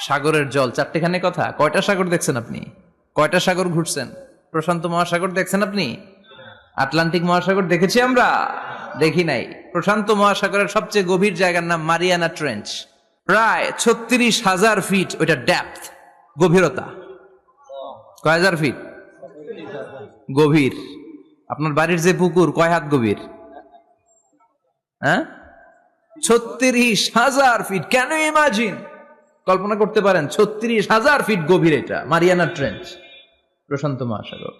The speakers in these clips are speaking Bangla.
সাগরের জল চারটেখানে কথা। কয়টা সাগর দেখছেন আপনি? কয়টা সাগর ঘুরছেন? প্রশান্ত মহাসাগর দেখছেন আপনি? আটলান্টিক মহাসাগর দেখেছি আমরা? দেখি নাই। প্রশান্ত মহাসাগরের সবচেয়ে গভীর জায়গার নাম মারিয়ানা ট্রেঞ্চ। প্রায় 36,000 ফিট ওইটা ডেপথ, গভীরতা। কয় হাজার ফিট গভীর? আপনার বাড়ির যে পুকুর কয় হাত গভীর? হ্যাঁ, 36,000 ফিট। কেন ইমাজিন, কল্পনা করতে পারেন 36,000 ফিট গভীর এটা মারিয়ানা ট্রেঞ্চ, প্রশান্ত মহাসাগর।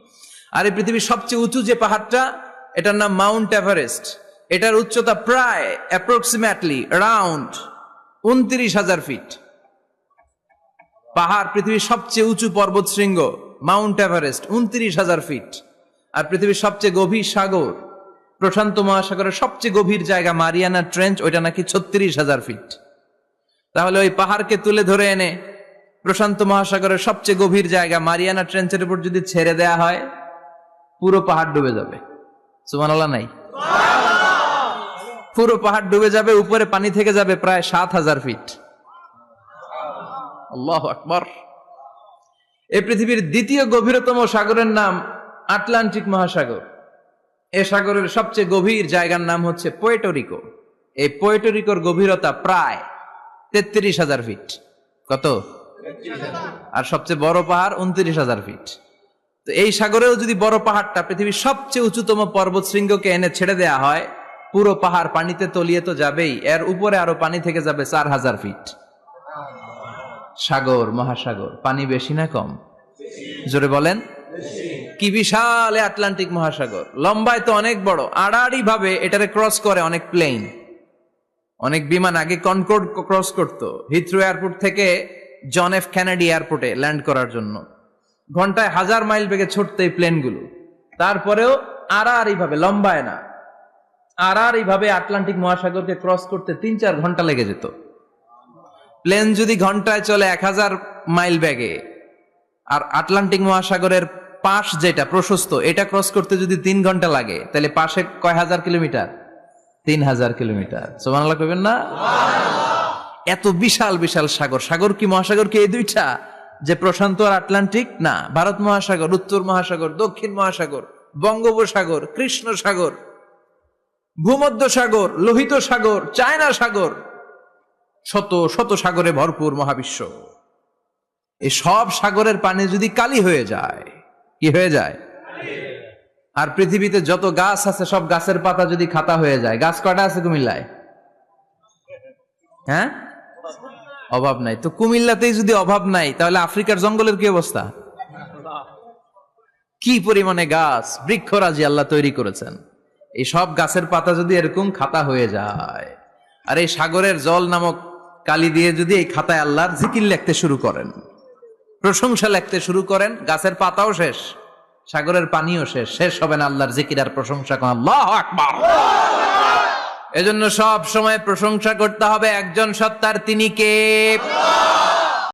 আর এই পৃথিবীর সবচেয়ে উঁচু যে পাহাড়টা, এটার নাম মাউন্ট এভারেস্ট। এটার উচ্চতা প্রায় অ্যাপ্রক্সিমেটলি অ্যারাউন্ড 29,000 ফিট। পাহাড়, পৃথিবীর সবচেয়ে উঁচু পর্বত শৃঙ্গ মাউন্ট এভারেস্ট 29,000 ফিট। আর পৃথিবীর সবচেয়ে গভীর সাগর, প্রশান্ত মহাসাগরের সবচেয়ে গভীর জায়গা মারিয়ানা ট্রেঞ্চ, ওইটা নাকি 36,000 ফিট। তাহলে ওই পাহাড়কে তুলে ধরে এনে প্রশান্ত মহাসাগরের সবচেয়ে গভীর জায়গা মারিয়ানা ট্রেঞ্চের উপর যদি ছেড়ে দেয়া হয়, পুরো পাহাড় ডুবে যাবে। সুবহানাল্লাহ নাই? পুরো পাহাড় ডুবে যাবে, উপরে পানি থেকে যাবে প্রায় 7,000 ফিট। আল্লাহু আকবার। এই পৃথিবীর দ্বিতীয় গভীরতম সাগরের নাম আটলান্টিক মহাসাগর। এ সাগরের সবচেয়ে গভীর জায়গার নাম হচ্ছে পুয়ের্টো। এই পুয়ের্টো গভীরতা প্রায় 33,000 ফিট। কত? আর সবচেয়ে বড় পাহাড় 29,000 ফিট। তো এই সাগরেও যদি বড় পাহাড়টা, পৃথিবীর সবচেয়ে উঁচুতম পর্বত শৃঙ্গকে এনে ছেড়ে দেয়া হয়, পুরো পাহাড় পানিতে তলিয়ে তো যাবেই, এর উপরে আরো পানি থেকে যাবে 4,000 ফিট। সাগর, মহাসাগর, পানি বেশি না কম? জোরে বলেন। কি বিশাল আটলান্টিক মহাসাগর! লম্বায় তো অনেক বড়, আড়াআড়ি ভাবে এটারে ক্রস করে অনেক প্লেন, অনেক বিমান। আগে কনকর্ড ক্রস করতো হিথ্রো এয়ারপোর্ট থেকে জন এফ কেনেডি এয়ারপোর্টে ল্যান্ড করার জন্য। ঘন্টায় 1000 মাইল বেগে ছুটতো এই প্লেনগুলো। তারপরেও আড়াআড়ি ভাবে, লম্বায় না, আড়াআড়ি ভাবে আটলান্টিক মহাসাগরকে ক্রস করতে 3-4 ঘন্টা লেগে যেত। প্লেন যদি ঘন্টায় চলে 1000 মাইল বেগে, আর আটলান্টিক মহাসাগরের পাশ যেটা প্রশস্ত, এটা ক্রস করতে যদি 3 ঘন্টা লাগে, তাহলে পাশে কয় হাজার কিলোমিটার? 3,000 কিলোমিটার। সুবহানাল্লাহ কইবেন না? এত বিশাল বিশাল সাগর। সাগর কি, মহাসাগর কি এই দুইটা, যে প্রশান্ত আর আটলান্টিক? না, ভারত মহাসাগর, উত্তর মহাসাগর, দক্ষিণ মহাসাগর, বঙ্গোপসাগর, কৃষ্ণ সাগর, ভূমধ্য সাগর, লোহিত সাগর, চায়না সাগর, শত শত সাগরে ভরপুর মহাবিশ্ব। এই সব সাগরের পানি যদি কালি হয়ে যায়, কি হয়ে যায়? আর পৃথিবীতে যত গাছ আছে, সব গাছের পাতা যদি খাতা হয়ে যায়, গাছ কয়টা আছে কুমিল্লায়? হ্যাঁ, অভাব নাই। তো কুমিল্লাতেই যদি অভাব নাই, তাহলে আফ্রিকার জঙ্গলের কি অবস্থা? কি পরিমাণে গাছ, বৃক্ষরাজি আল্লাহ তৈরি করেছেন। এই সব গাছের পাতা যদি এরকম খাতা হয়ে যায়, আর এই সাগরের জল নামক কালি দিয়ে যদি এই খাতায় আল্লাহর জিকির লিখতে শুরু করেন, প্রশংসা লিখতে শুরু করেন, গাছের পাতাও শেষ, সাগরের পানিও শেষ, শেষ হবে না আল্লাহর জিকির আর প্রশংসা। আল্লাহু আকবার। এজন্য সব সময় প্রশংসা করতে হবে একজন সত্তার, তিনি কে?